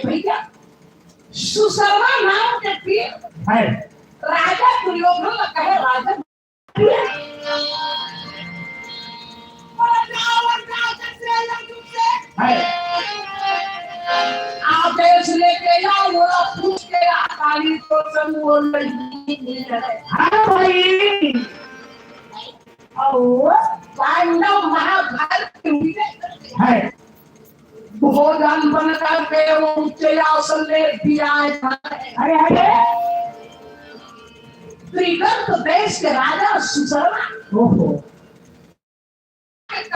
भैया सुशर्मा नाम के पीर है राजा दुर्योधन कहे राजा आदेश लेके आओ वो पूछ के आकाली तो समूह नहीं हाँ भाई और पांडव महाभारत है भोजन बनकर के वो ऊंचे आसन ले दिया है अरे त्रिगर्त देश के राजा सुशर्मा